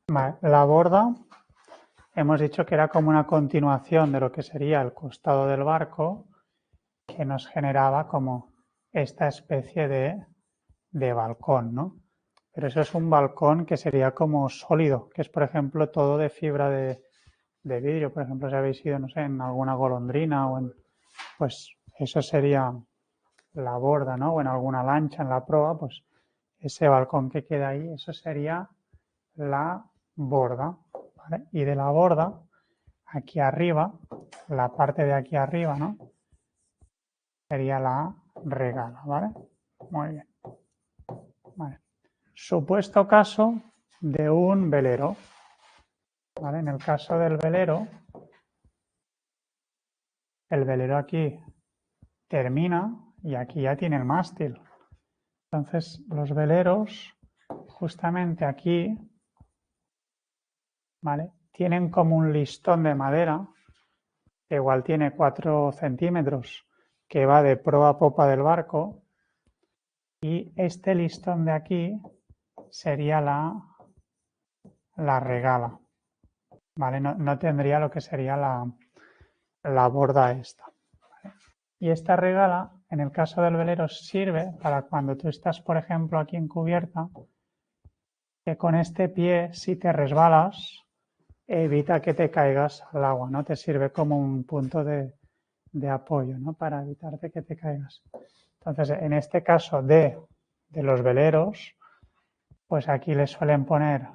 Vale, la borda hemos dicho que era como una continuación de lo que sería el costado del barco, que nos generaba como esta especie de balcón, ¿no? Pero eso es un balcón que sería como sólido, que es, por ejemplo, todo de fibra de vidrio. Por ejemplo, si habéis ido, no sé, en alguna golondrina o en... Pues eso sería la borda, ¿no? O en alguna lancha, en la proa, pues ese balcón que queda ahí, eso sería la borda, ¿vale? Y de la borda, aquí arriba, la parte de aquí arriba, ¿no? Sería la regala, ¿vale? Muy bien. Vale. Supuesto caso de un velero, ¿vale? En el caso del velero, el velero aquí termina y aquí ya tiene el mástil. Entonces, los veleros, justamente aquí, ¿vale?, tienen como un listón de madera, que igual tiene 4 centímetros, que va de proa a popa del barco, y este listón de aquí sería la regala, ¿vale? No tendría lo que sería la borda esta, ¿vale? Y esta regala, en el caso del velero, sirve para cuando tú estás, por ejemplo, aquí en cubierta, que con este pie, si te resbalas, evita que te caigas al agua, ¿no? Te sirve como un punto de apoyo, ¿no?, para evitarte que te caigas. Entonces, en este caso de los veleros, pues aquí les suelen poner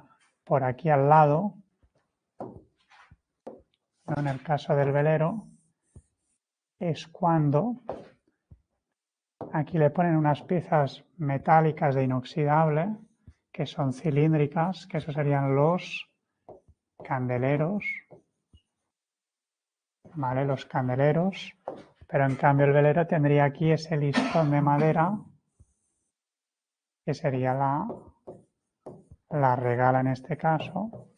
por aquí al lado, ¿no? En el caso del velero, es cuando aquí le ponen unas piezas metálicas de inoxidable, que son cilíndricas, que esos serían los candeleros, ¿vale? Los candeleros, pero en cambio el velero tendría aquí ese listón de madera, que sería la regala en este caso,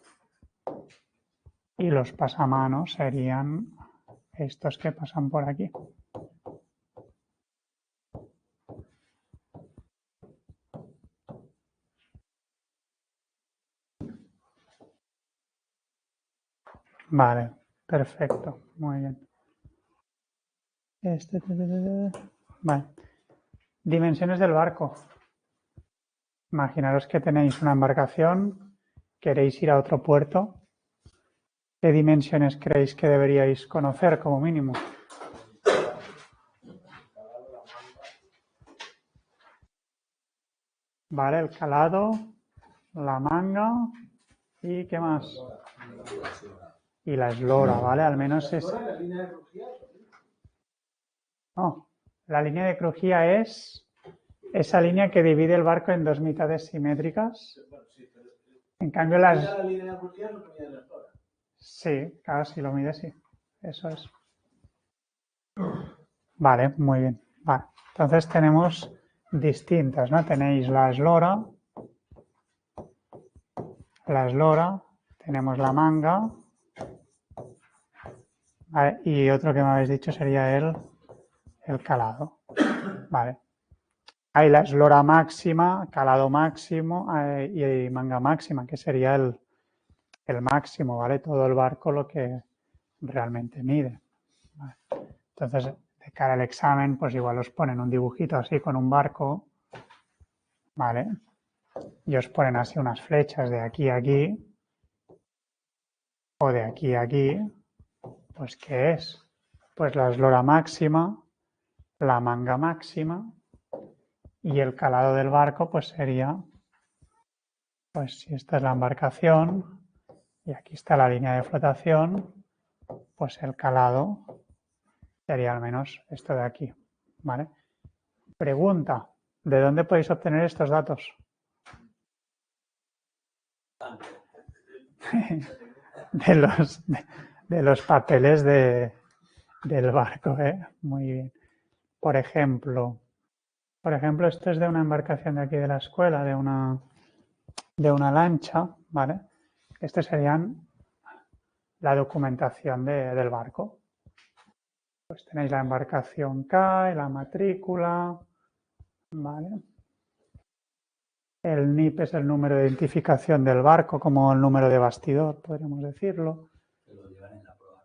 y los pasamanos serían estos que pasan por aquí. Vale, perfecto, muy bien. Vale. Dimensiones del barco. Imaginaros que tenéis una embarcación, queréis ir a otro puerto. ¿Qué dimensiones creéis que deberíais conocer como mínimo? Vale, el calado, la manga y ¿qué más? Y la eslora, ¿vale? Al menos es... ¿La línea de crujía? No, la línea de crujía es esa línea que divide el barco en dos mitades simétricas. Bueno, sí, pero... En cambio las... La línea de crujía no tenía la eslora. Sí, claro, si lo mides, sí. Eso es. Vale, muy bien. Vale. Entonces tenemos distintas, ¿no? Tenéis la eslora, tenemos la manga, ¿vale? Y otro que me habéis dicho sería el calado. Vale. Hay la eslora máxima, calado máximo y manga máxima, que sería el máximo, ¿vale? Todo el barco lo que realmente mide. ¿Vale? Entonces, de cara al examen, pues igual os ponen un dibujito así con un barco, ¿vale? Y os ponen así unas flechas de aquí a aquí o de aquí a aquí. Pues, ¿qué es? Pues la eslora máxima, la manga máxima y el calado del barco, pues sería, pues si esta es la embarcación y aquí está la línea de flotación, pues el calado sería al menos esto de aquí, ¿vale? Pregunta, ¿de dónde podéis obtener estos datos? de los papeles del barco, ¿eh? Muy bien. Por ejemplo, esto es de una embarcación de aquí de la escuela, de una lancha, ¿vale? Esto serían la documentación del barco. Pues tenéis la embarcación CAE, la matrícula, ¿vale? El NIP es el número de identificación del barco, como el número de bastidor, podríamos decirlo. Lo llevan en la prueba,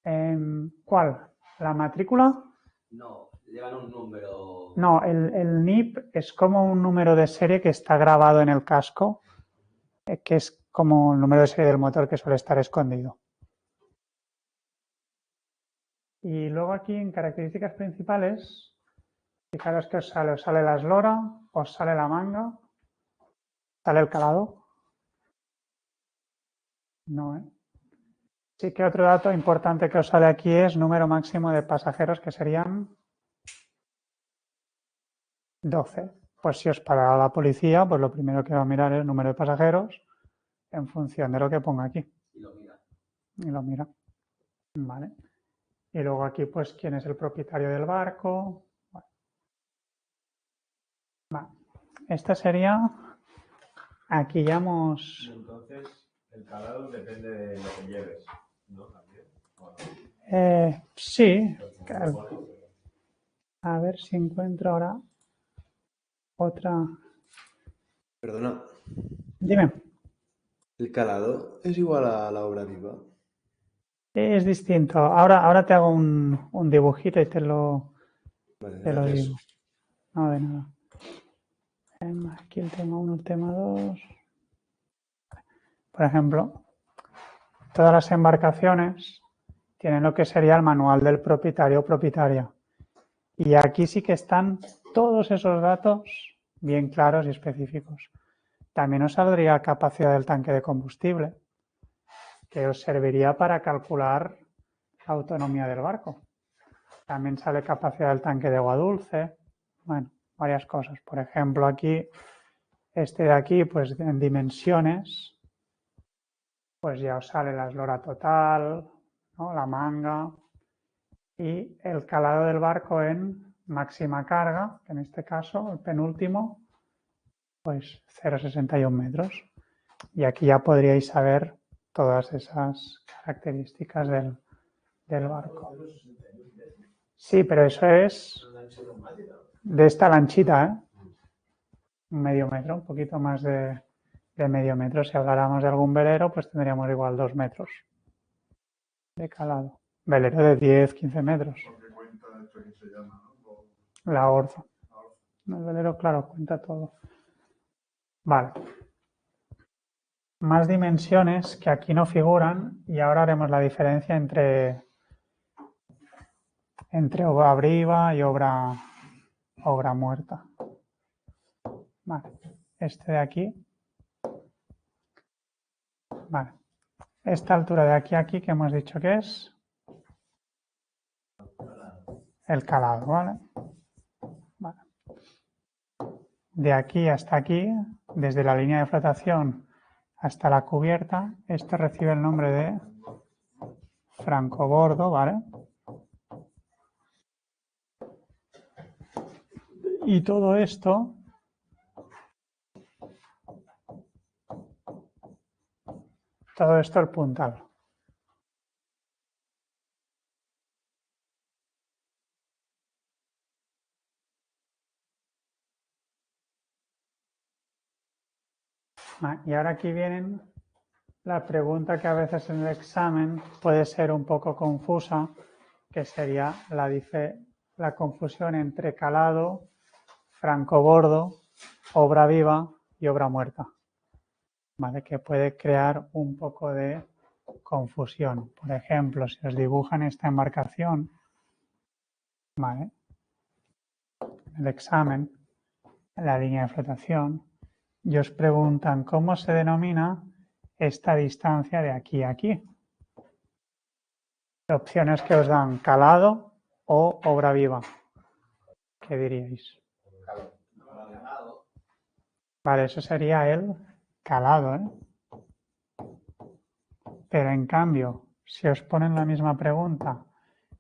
¿no? ¿Cuál? ¿La matrícula? No, llevan un número... No, el NIP es como un número de serie que está grabado en el casco, que es como el número de serie del motor que suele estar escondido. Y luego aquí en características principales, fijaros que os sale la eslora, os sale la manga, sale el calado. No, ¿eh? Sí que otro dato importante que os sale aquí es número máximo de pasajeros, que serían 12. Pues si os para la policía, pues lo primero que va a mirar es el número de pasajeros en función de lo que ponga aquí. Y lo mira. Y lo mira. Vale. Y luego aquí, pues, quién es el propietario del barco. Bueno. Vale. Esta sería, aquí ya hemos... Y entonces, el calado depende de lo que lleves, ¿no? También. Bueno, sí, como claro. lo pones, pero- A ver si encuentro ahora otra. Perdona, Dime, ¿el calado es igual a la obra viva? es distinto. Ahora te hago un dibujito y te lo Vale, digo. gracias. No, de nada. Aquí el tema 1, el tema 2. Por ejemplo, todas las embarcaciones tienen lo que sería el manual del propietario o propietaria. Y aquí sí que están todos esos datos bien claros y específicos. También os saldría la capacidad del tanque de combustible, que os serviría para calcular la autonomía del barco. También sale capacidad del tanque de agua dulce. Bueno, varias cosas. Por ejemplo, aquí, este de aquí, pues en dimensiones, pues ya os sale la eslora total, ¿no? La manga y el calado del barco en máxima carga, que en este caso, el penúltimo, pues 0,61 metros. Y aquí ya podríais saber todas esas características del barco. Sí, pero eso es de esta lanchita, ¿eh? Medio metro, un poquito más de medio metro. Si habláramos de algún velero, pues tendríamos igual 2 metros de calado. Velero de 10, 15 metros. La orza. El velero, claro, cuenta todo. Vale. Más dimensiones que aquí no figuran y ahora haremos la diferencia entre obra viva y obra muerta. Vale. Este de aquí. Vale. Esta altura de aquí a aquí que hemos dicho que es el calado, ¿vale? Vale. De aquí hasta aquí, desde la línea de flotación hasta la cubierta, este recibe el nombre de francobordo, ¿vale? Y todo esto el puntal. Y ahora aquí vienen la pregunta que a veces en el examen puede ser un poco confusa, que sería la confusión entre calado, francobordo, obra viva y obra muerta, ¿vale? Que puede crear un poco de confusión. Por ejemplo, si os dibujan esta embarcación, ¿vale? En el examen, en la línea de flotación, y os preguntan cómo se denomina esta distancia de aquí a aquí. Opciones que os dan calado o obra viva. ¿Qué diríais? Calado. Vale, eso sería el calado, ¿eh? Pero en cambio, si os ponen la misma pregunta,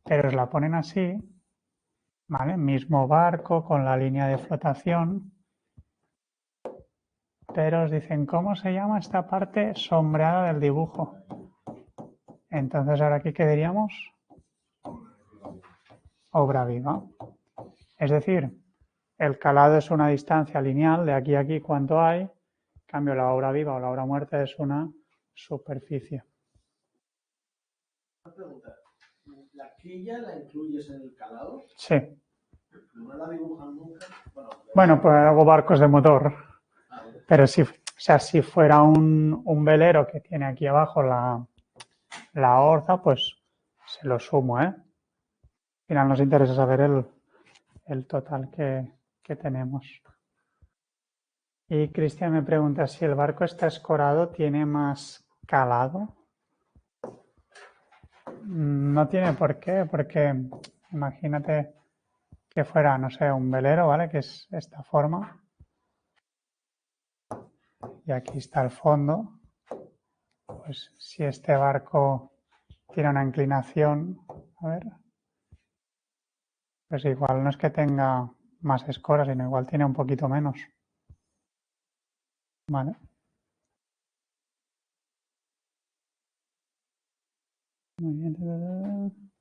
pero os la ponen así, ¿vale? Mismo barco con la línea de flotación, pero os dicen cómo se llama esta parte sombreada del dibujo. Entonces, ahora aquí, ¿qué diríamos? Obra viva. Es decir, el calado es una distancia lineal, de aquí a aquí cuánto hay, en cambio la obra viva o la obra muerta es una superficie. Una pregunta. ¿La quilla la incluyes en el calado? Sí. ¿No la dibujan nunca? Bueno, pues hago barcos de motor. Pero si fuera un velero que tiene aquí abajo la orza, pues se lo sumo, ¿eh? Al final nos interesa saber el total que tenemos. Y Cristian me pregunta si el barco está escorado, ¿tiene más calado? No tiene por qué, porque imagínate que fuera, no sé, un velero, ¿vale? Que es esta forma. Y aquí está el fondo. Pues si este barco tiene una inclinación, a ver, Pues igual no es que tenga más escora, sino igual tiene un poquito menos. Vale. Muy bien.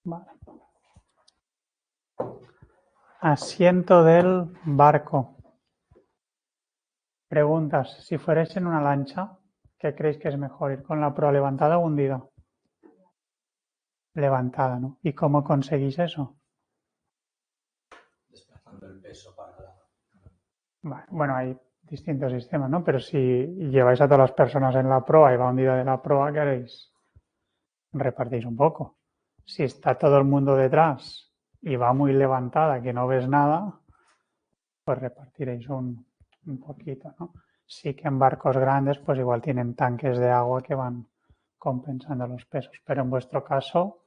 Vale. Asiento del barco. Preguntas, si fuerais en una lancha, ¿qué creéis que es mejor, ir con la proa levantada o hundida? Levantada, ¿no? ¿Y cómo conseguís eso? Desplazando el peso para la... Vale, bueno, hay distintos sistemas, ¿no? Pero si lleváis a todas las personas en la proa y va hundida de la proa, ¿qué haréis? Repartís un poco. Si está todo el mundo detrás y va muy levantada, que no ves nada, pues repartiréis un poquito, ¿no? Sí que en barcos grandes, pues igual tienen tanques de agua que van compensando los pesos, pero en vuestro caso,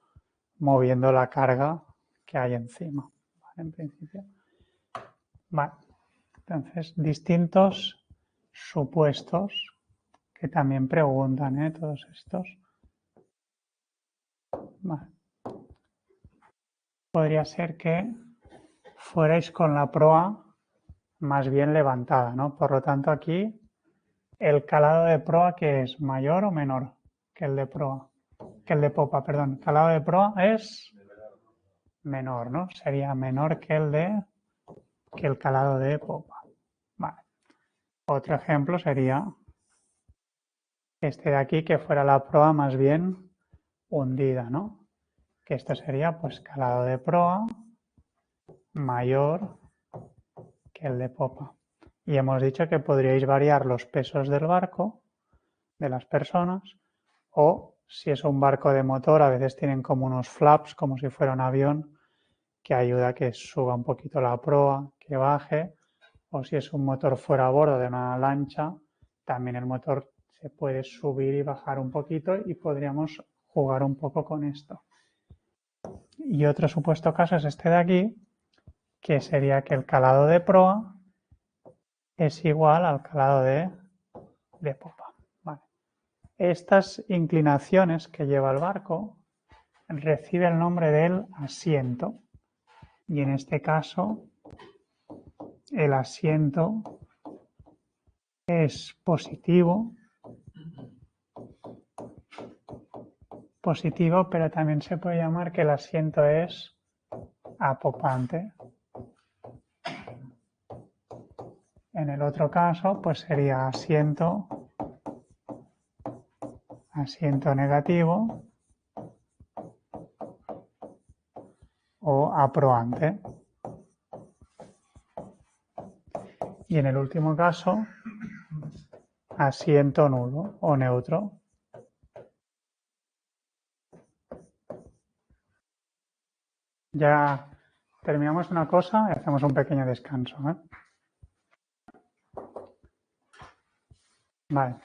moviendo la carga que hay encima, ¿vale? En principio. Vale. Entonces, distintos supuestos que también preguntan, todos estos. Vale. Podría ser que fuerais con la proa más bien levantada, ¿no? Por lo tanto, aquí el calado de proa, ¿qué es? ¿Mayor o menor que el de proa? Que el de popa, perdón. El calado de proa es menor, ¿no? Sería menor que el calado de popa. Vale. Otro ejemplo sería este de aquí, que fuera la proa más bien hundida, ¿no? Que esto sería pues calado de proa mayor que el de popa. Y hemos dicho que podríais variar los pesos del barco, de las personas, o si es un barco de motor, a veces tienen como unos flaps, como si fuera un avión, que ayuda a que suba un poquito la proa, que baje, o si es un motor fuera a bordo de una lancha, también el motor se puede subir y bajar un poquito y podríamos jugar un poco con esto. Y otro supuesto caso es este de aquí, que sería que el calado de proa es igual al calado de popa. Vale. Estas inclinaciones que lleva el barco recibe el nombre del asiento, y en este caso el asiento es positivo, pero también se puede llamar que el asiento es apopante. En el otro caso, pues sería asiento negativo o aproante. Y en el último caso, asiento nulo o neutro. Ya terminamos una cosa y hacemos un pequeño descanso, ¿eh? Vale.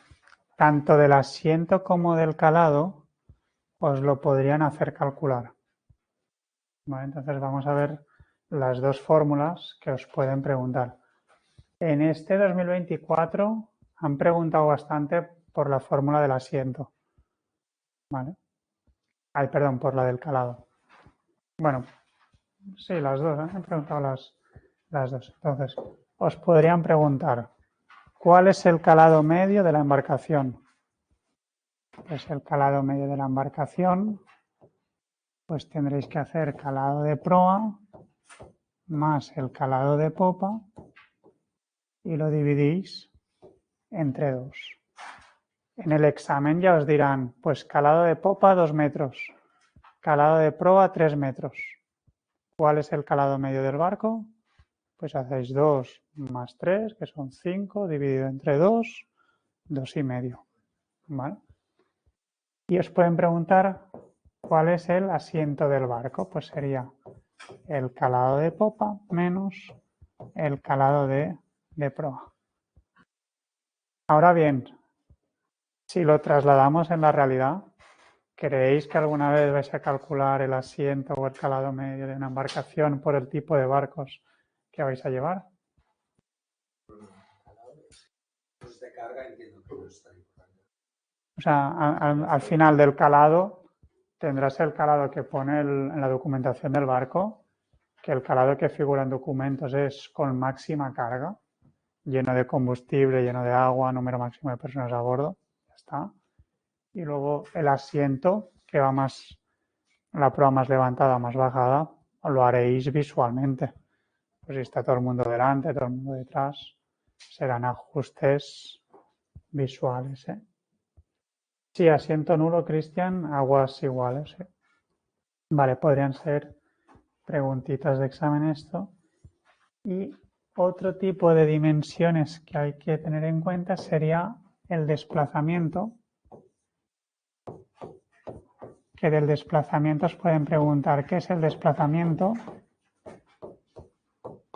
Tanto del asiento como del calado os lo podrían hacer calcular. Vale, entonces vamos a ver las dos fórmulas que os pueden preguntar. En este 2024 han preguntado bastante por la fórmula del asiento. ¿Vale? Ay, perdón, por la del calado. Bueno, sí, las dos, han preguntado las dos. Entonces, os podrían preguntar, ¿cuál es el calado medio de la embarcación? Pues el calado medio de la embarcación, pues tendréis que hacer calado de proa más el calado de popa y lo dividís entre 2. En el examen ya os dirán, pues calado de popa 2 metros, calado de proa 3 metros. ¿Cuál es el calado medio del barco? Pues hacéis 2 más 3, que son 5, dividido entre 2, 2,5. ¿Vale? Y os pueden preguntar cuál es el asiento del barco. Pues sería el calado de popa menos el calado de proa. Ahora bien, si lo trasladamos en la realidad, ¿creéis que alguna vez vais a calcular el asiento o el calado medio de una embarcación por el tipo de barcos que vais a llevar? Pues de carga entiendo que no está importante. O sea, al final del calado tendrás el calado que pone en la documentación del barco, que el calado que figura en documentos es con máxima carga, lleno de combustible, lleno de agua, número máximo de personas a bordo, ya está. Y luego el asiento, que va más, la proa más levantada, más bajada, lo haréis visualmente. Pues si está todo el mundo delante, todo el mundo detrás, serán ajustes visuales, ¿eh? Sí, asiento nulo, Cristian, aguas iguales, ¿eh? Vale, podrían ser preguntitas de examen esto. Y otro tipo de dimensiones que hay que tener en cuenta sería el desplazamiento, que del desplazamiento os pueden preguntar qué es el desplazamiento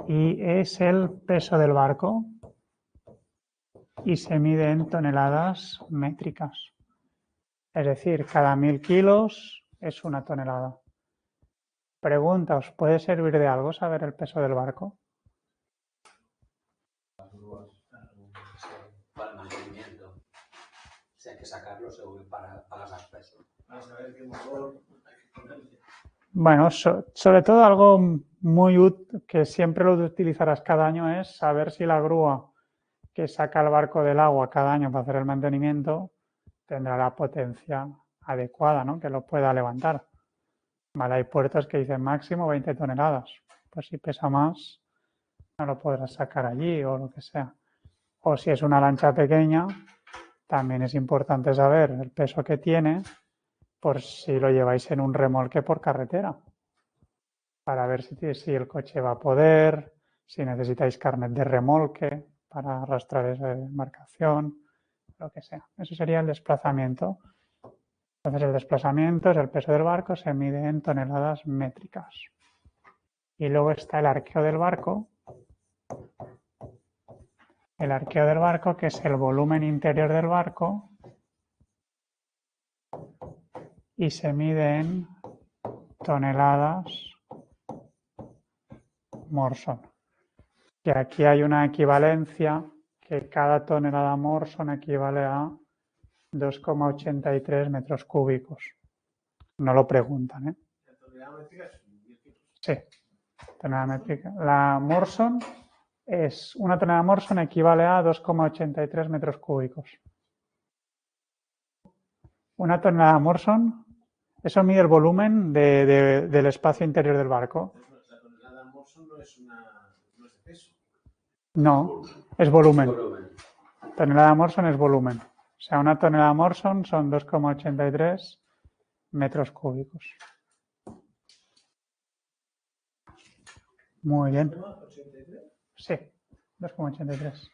y es el peso del barco y se mide en toneladas métricas. Es decir, cada 1000 kilos es una tonelada. Pregunta, ¿os puede servir de algo saber el peso del barco? Para el mantenimiento. Si hay que sacarlo, seguro para las peso. Para saber qué motor hay que ponerle. Bueno, sobre todo algo muy útil que siempre lo utilizarás cada año es saber si la grúa que saca el barco del agua cada año para hacer el mantenimiento tendrá la potencia adecuada, ¿no? Que lo pueda levantar. Vale, hay puertos que dicen máximo 20 toneladas. Pues si pesa más, no lo podrás sacar allí o lo que sea. O si es una lancha pequeña, también es importante saber el peso que tiene por si lo lleváis en un remolque por carretera, para ver si el coche va a poder, si necesitáis carnet de remolque para arrastrar esa embarcación, lo que sea. Eso sería el desplazamiento. Entonces el desplazamiento es el peso del barco, se mide en toneladas métricas. Y luego está el arqueo del barco. El arqueo del barco, que es el volumen interior del barco, y se mide en toneladas Morson. Y aquí hay una equivalencia que cada tonelada Morson equivale a 2,83 metros cúbicos. No lo preguntan, ¿eh? La tonelada métrica es 10 kilos. Sí, tonelada métrica. La Morson una tonelada Morson equivale a 2,83 metros cúbicos. Una tonelada Morson, eso mide el volumen del espacio interior del barco. La tonelada Morson no es de peso. No, es volumen. Volumen. Tonelada Morson es volumen. O sea, una tonelada Morson son 2,83 metros cúbicos. Muy bien. ¿83? Sí, 2,83.